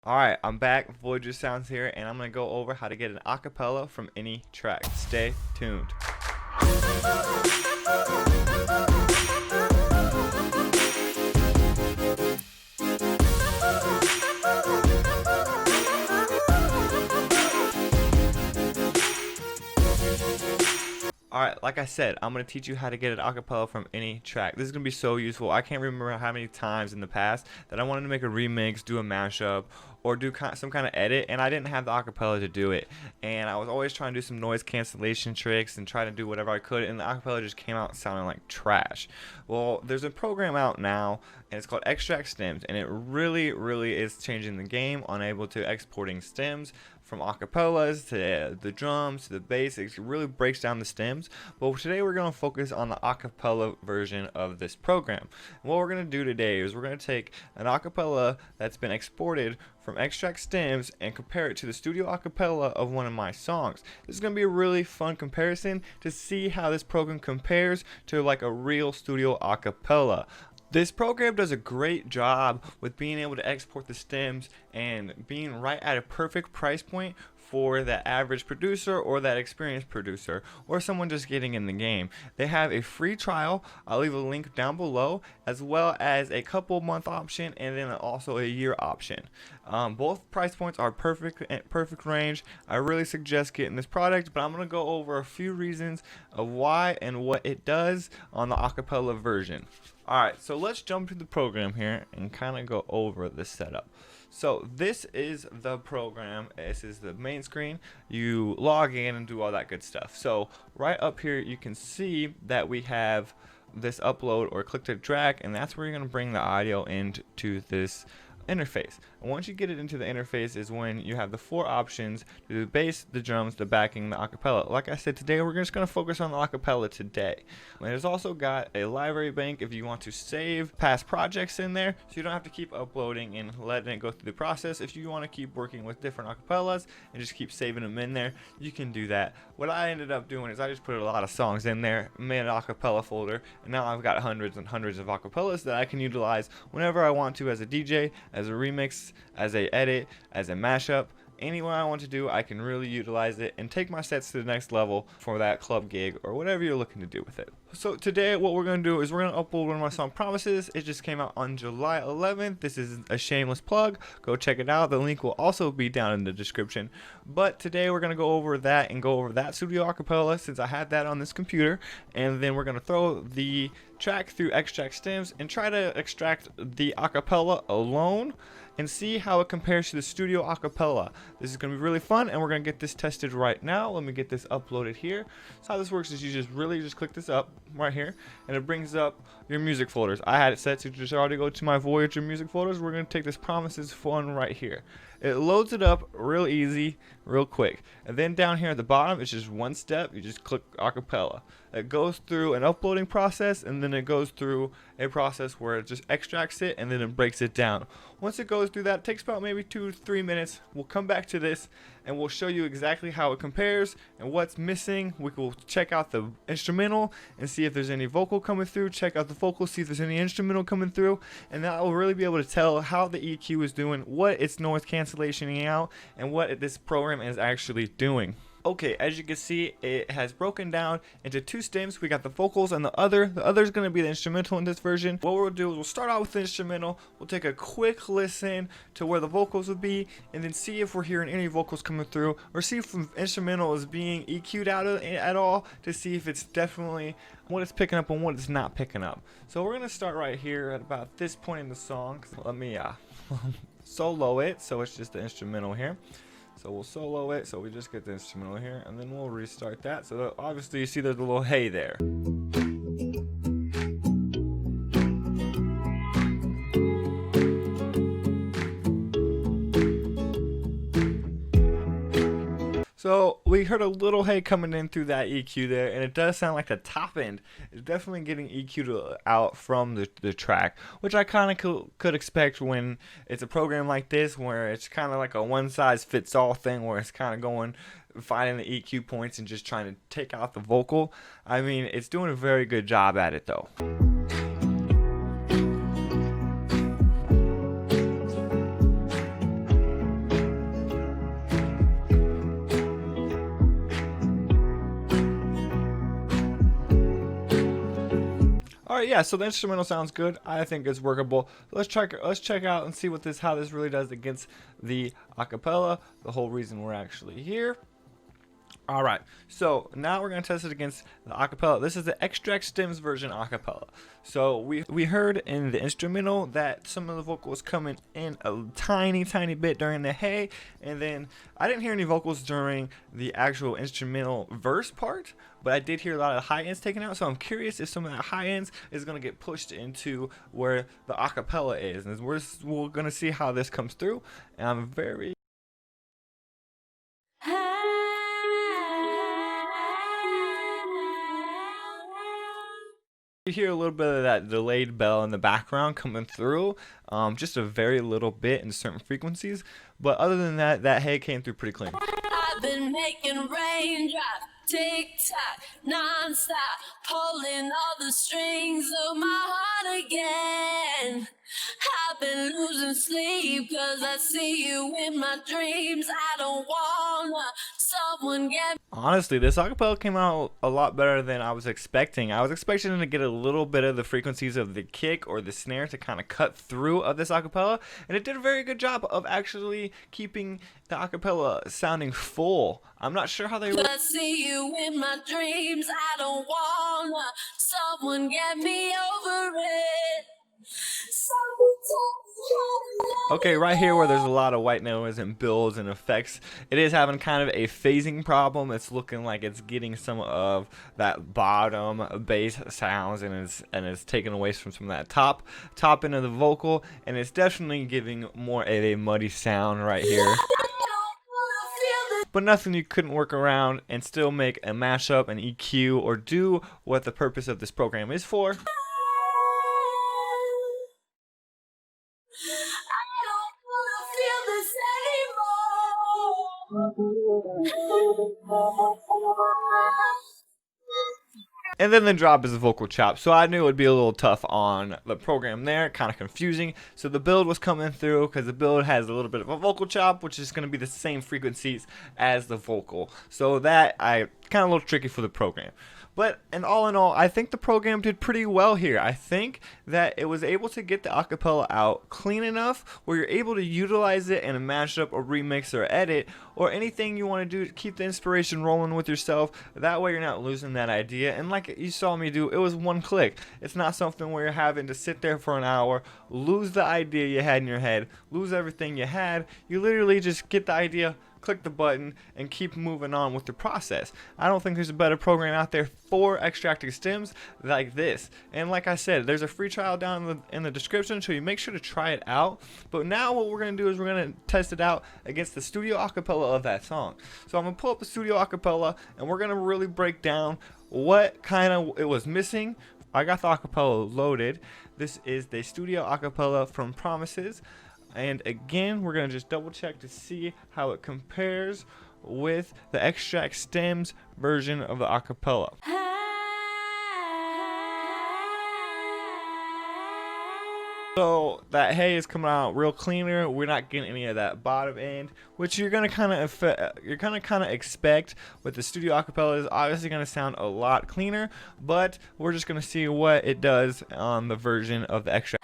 Alright, I'm back. Voyager Sounds here, and I'm going to go over how to get an acapella from any track. Stay tuned. Alright, like I said, I'm going to teach you how to get an acapella from any track. This is going to be so useful. I can't remember how many times in the past that I wanted to make a remix, do a mashup, or do some kind of edit, and I didn't have the acapella to do it. And I was always trying to do some noise cancellation tricks and try to do whatever I could, and the acapella just came out sounding like trash. Well, there's a program out now, and it's called Xtrax stems, and it really is changing the game on able to exporting stems from acapellas to the drums to the bass. It really breaks down the stems. But today we're going to focus on the acapella version of this program. And what we're going to do today is we're going to take an acapella that's been exported from Xtrax stems and compare it to the studio acapella of one of my songs. This is going to be a really fun comparison to see how this program compares to like a real studio acapella. This program does a great job with being able to export the stems and being right at a perfect price point for that average producer or that experienced producer or someone just getting in the game. They have a free trial. I'll leave a link down below, as well as a couple month option and then also a year option. Both price points are perfect range. I really suggest getting this product, but I'm going to go over a few reasons of why and what it does on the acapella version. Alright, so let's jump to the program here and kind of go over the setup. So this is the program. This is the main screen. You log in and do all that good stuff. So right up here you can see that we have this upload or click to drag, and that's where you're going to bring the audio into this interface. And once you get it into the interface is when you have the four options to do the bass, the drums, the backing, the acapella. Like I said, today we're just going to focus on the acapella today. And there's also got a library bank if you want to save past projects in there, so you don't have to keep uploading and letting it go through the process. If you want to keep working with different acapellas and just keep saving them in there, you can do that. What I ended up doing is I just put a lot of songs in there, made an acapella folder, and now I've got hundreds and hundreds of acapellas that I can utilize whenever I want to as a DJ, as a remix, as a edit, as a mashup. Anywhere I want to do, I can really utilize it and take my sets to the next level for that club gig or whatever you're looking to do with it. So today what we're going to do is we're going to upload one of my song Promises. It just came out on July 11th. This is a shameless plug. Go check it out. The link will also be down in the description. But today we're going to go over that and go over that studio acapella since I had that on this computer. And then we're going to throw the track through Xtrax stems and try to extract the acapella alone and see how it compares to the studio acapella. This is going to be really fun, and we're going to get this tested right now. Let me get this uploaded here. So how this works is you just click this up right here, and it brings up your music folders. I had it set to just already go to my Voyager music folders. We're going to take this Promises one right here. It loads it up real easy, real quick. And then down here at the bottom, it's just one step. You just click acapella. It goes through an uploading process, and then it goes through a process where it just extracts it and then it breaks it down. Once it goes through that, it takes about maybe 2 to 3 minutes. We'll come back to this and we'll show you exactly how it compares and what's missing. We will check out the instrumental and see if there's any vocal coming through. Check out the vocals, see if there's any instrumental coming through, and that will really be able to tell how the EQ is doing, what its noise cancellationing out, and what this program is actually doing. Okay, as you can see, it has broken down into 2 stems. We got the vocals and the other. The other is going to be the instrumental in this version. What we'll do is we'll start out with the instrumental. We'll take a quick listen to where the vocals would be, and then see if we're hearing any vocals coming through, or see if the instrumental is being EQ'd out at all, to see if it's definitely what it's picking up and what it's not picking up. So we're going to start right here at about this point in the song. Let me solo it, so it's just the instrumental here. So we'll solo it, so we just get the instrumental here, and then we'll restart that. So obviously you see there's a little hey there. So we heard a little hey coming in through that EQ there, and it does sound like the top end is definitely getting EQ'd out from the track, which I kind of could expect when it's a program like this, where it's kind of like a one-size-fits-all thing, where it's kind of going finding the EQ points and just trying to take out the vocal. I mean, it's doing a very good job at it though. Alright, yeah, so the instrumental sounds good. I think it's workable. Let's check out and see how this really does against the acapella, the whole reason we're actually here. Alright, so now we're going to test it against the acapella. This is the Xtrax Stems version acapella. So we heard in the instrumental that some of the vocals coming in a tiny bit during the hey, and then I didn't hear any vocals during the actual instrumental verse part, but I did hear a lot of high ends taken out. So I'm curious if some of that high ends is going to get pushed into where the acapella is, and we're going to see how this comes through. And I'm very you hear a little bit of that delayed bell in the background coming through, just a very little bit in certain frequencies, but other than that, that hey came through pretty clean. I've been making raindrops, tick-tock, non-stop, pulling all the strings of my heart again. I've been losing sleep 'cause I see you in my dreams. I don't wanna someone get. Honestly, this acapella came out a lot better than I was expecting. I was expecting to get a little bit of the frequencies of the kick or the snare to kind of cut through of this acapella, and it did a very good job of actually keeping the acapella sounding full. I'm not sure how they I see you in my dreams. I don't wanna someone get me over it. Okay, right here where there's a lot of white noise and builds and effects, it is having kind of a phasing problem. It's looking like it's getting some of that bottom bass sounds and it's taken away from some of that top end of the vocal, and it's definitely giving more of a muddy sound right here. But nothing you couldn't work around and still make a mashup, an EQ, or do what the purpose of this program is for. And then the drop is the vocal chop. So I knew it would be a little tough on the program there, kind of confusing. So the build was coming through because the build has a little bit of a vocal chop, which is going to be the same frequencies as the vocal. So that kind of a little tricky for the program. But in all, I think the program did pretty well here. I think that it was able to get the acapella out clean enough where you're able to utilize it in a mashup or remix or edit or anything you want to do to keep the inspiration rolling with yourself. That way you're not losing that idea. And like you saw me do, it was one click. It's not something where you're having to sit there for an hour, lose the idea you had in your head, lose everything you had. You literally just get the idea, click the button, and keep moving on with the process. I don't think there's a better program out there for extracting stems like this. And like I said, there's a free trial down in the description, so you make sure to try it out. But now what we're going to do is we're going to test it out against the studio acapella of that song. So I'm going to pull up the studio acapella, and we're going to really break down what kind of it was missing. I got the acapella loaded. This is the studio acapella from Promises. And again, we're going to just double check to see how it compares with the Xtrax Stems version of the acapella. So that hey is coming out real cleaner. We're not getting any of that bottom end, which you're gonna kind of expect with the studio acapella. Is obviously gonna sound a lot cleaner, but we're just gonna see what it does on the version of the Xtrax.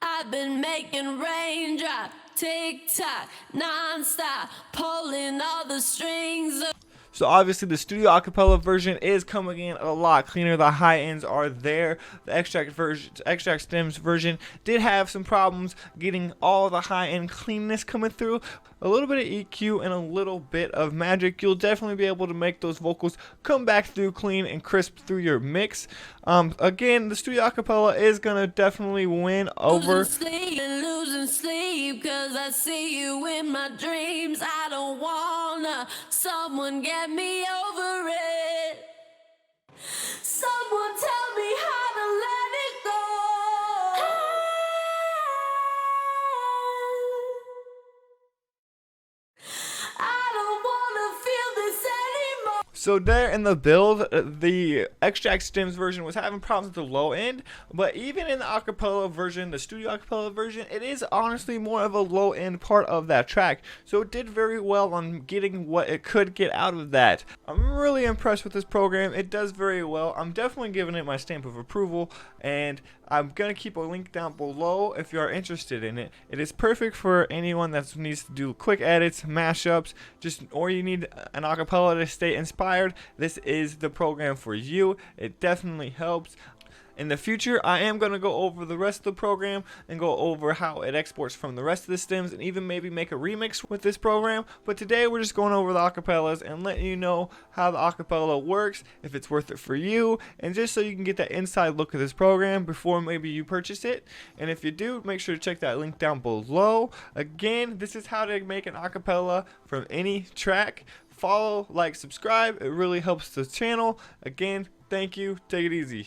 I've been making raindrop, tick-tock, non-stop, pulling all the strings of. So obviously the studio acapella version is coming in a lot cleaner. The high ends are there. The Xtrax Stems version did have some problems getting all the high end cleanness coming through. A little bit of EQ and a little bit of magic. You'll definitely be able to make those vocals come back through clean and crisp through your mix. Again, the studio acapella is gonna definitely win over. Losing sleep 'cause I see you in my dreams. I don't wanna someone get me over it. Someone tell me how to let it go. So there in the build, the Xtrax stems version was having problems with the low end, but even in the acapella version, the studio acapella version, it is honestly more of a low end part of that track. So it did very well on getting what it could get out of that. I'm really impressed with this program. It does very well. I'm definitely giving it my stamp of approval, and I'm going to keep a link down below if you are interested in it. It is perfect for anyone that needs to do quick edits, mashups, or you need an acapella to stay inspired. This is the program for you. It definitely helps. In the future, I am going to go over the rest of the program and go over how it exports from the rest of the stems and even maybe make a remix with this program. But today we're just going over the acapellas and letting you know how the acapella works, if it's worth it for you, and just so you can get that inside look at this program before maybe you purchase it. And if you do, make sure to check that link down below. Again, this is how to make an acapella from any track. Follow, like, subscribe. It really helps the channel. Again, thank you. Take it easy.